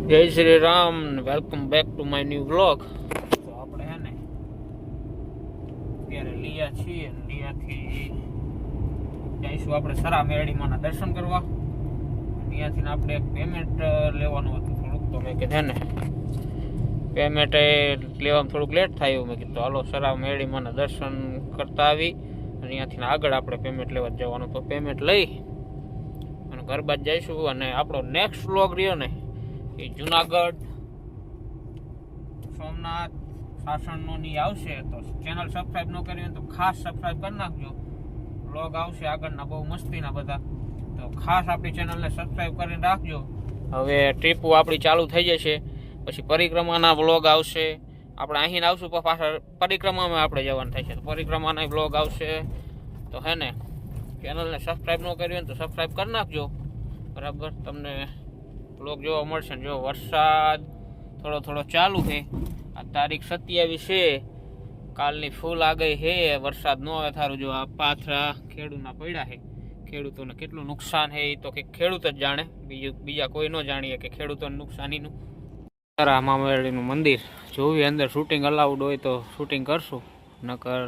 જય Shri Ram, welcome back to my new vlog. તો આપણે હે ને અત્યારે લીયા છીએ, લીયાથી જઈશું આપણે સરા મેરડીમાંના દર્શન કરવા. ત્યાંથી આપણે પેમેન્ટ લેવાનું હતું થોડુંક, તો મેં કીધું ને પેમેન્ટ લેવામાં થોડુંક લેટ થાય એવું મેં કીધું હાલો સરા મેરડીમાંના દર્શન કરતા આવી અને ત્યાંથી આગળ આપણે પેમેન્ટ લેવા જવાનું. તો પેમેન્ટ લઈ અને ઘર બાદ જઈશું. અને આપણો નેક્સ્ટ વ્લોગ રહ્યો ને એ જુનાગઢ, સોમનાથ, સાસણનો ની આવશે. તો ચેનલ સબસ્ક્રાઈબ ન કરી હોય તો ખાસ સબસ્ક્રાઈબ કરી નાખજો. વ્લોગ આવશે આગળના બહુ મસ્તીના બધા, તો ખાસ આપણી ચેનલને સબસ્ક્રાઈબ કરીને રાખજો. હવે ટ્રીપો આપણી ચાલુ થઈ જશે, પછી પરિક્રમાના વ્લોગ આવશે. આપણે અહીં આવશું પણ પાછા પરિક્રમામાં આપણે જવાનું થાય છે, તો પરિક્રમાના વ્લોગ આવશે. તો હે ને ચેનલને સબસ્ક્રાઈબ ન કરી હોય તો સબસ્ક્રાઈબ કરી નાખજો. બરાબર, તમને વ્લોગ જોવા મળશે. જો વરસાદ થોડો થોડો ચાલુ છે. આ તારીખ 27 છે, કાલની ફૂલ આગાહી છે. વરસાદ ન આવે થારું. જો આ પાથરા ખેડૂતના પડ્યા છે. ખેડૂતોને કેટલું નુકસાન છે એ તો કે ખેડૂત જ જાણે, બીજા કોઈ ન જાણીએ કે ખેડૂતોને નુકસાનીનું. સરા મામેરડીનું મંદિર જોવી, અંદર શૂટિંગ અલાઉડ હોય તો શૂટિંગ કરશું, નકર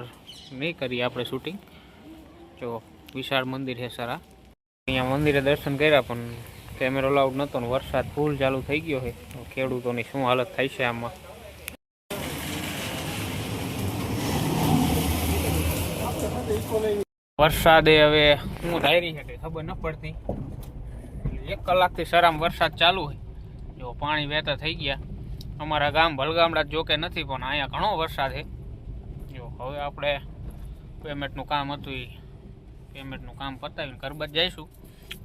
નહીં કરીએ આપણે શૂટિંગ. જો વિશાળ મંદિર છે સરા. અહીંયા મંદિરે દર્શન કર્યા પણ કેમેરો અલાઉડ નહોતો ને વરસાદ ફૂલ ચાલુ થઈ ગયો છે. તો ખેડૂતોની શું હાલત થાય છે આમાં. વરસાદે હવે શું ધારી છે ખબર ન પડતી. 1 કલાકથી સરામ વરસાદ ચાલુ હોય. જો પાણી વહેતા થઈ ગયા. અમારા ગામ ભલગામડા જોકે નથી પણ અહીંયા ઘણો વરસાદ છે. જો હવે આપણે પેમેન્ટનું કામ હતું એ પેમેન્ટનું કામ પતાવીને ઘર બાદ જઈશું.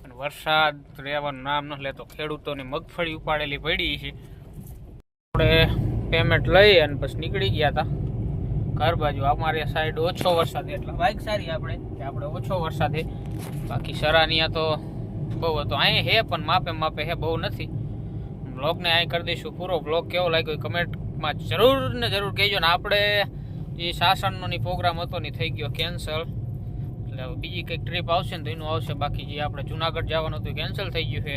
અને વરસાદ રહેવાનું નામ ન લેતો. ખેડૂતોની મગફળી ઉપાડેલી પડી છે. આપણે પેમેન્ટ લઈ અને પછી નીકળી ગયા હતા ઘર બાજુ. અમારી સાઈડ ઓછો વરસાદ, એટલે બાઇક સારી આપણે ઓછો વરસાદ છે. બાકી સરાનિયા તો બહુ હતો. અહીં હે પણ માપે માપે હે, બહુ નથી. બ્લોગને અહીં કરી દઈશું પૂરો. બ્લોગ કેવો લાગ્યો કમેન્ટમાં જરૂર ને જરૂર કહેજો. ને આપણે જે સાસણનો ની પ્રોગ્રામ હતો ને થઈ ગયો કેન્સલ. એટલે બીજી કંઈક ટ્રીપ આવશે ને તો એનું આવશે. બાકી જે આપણે જુનાગઢ જવાનું હતું કેન્સલ થઈ ગયું છે.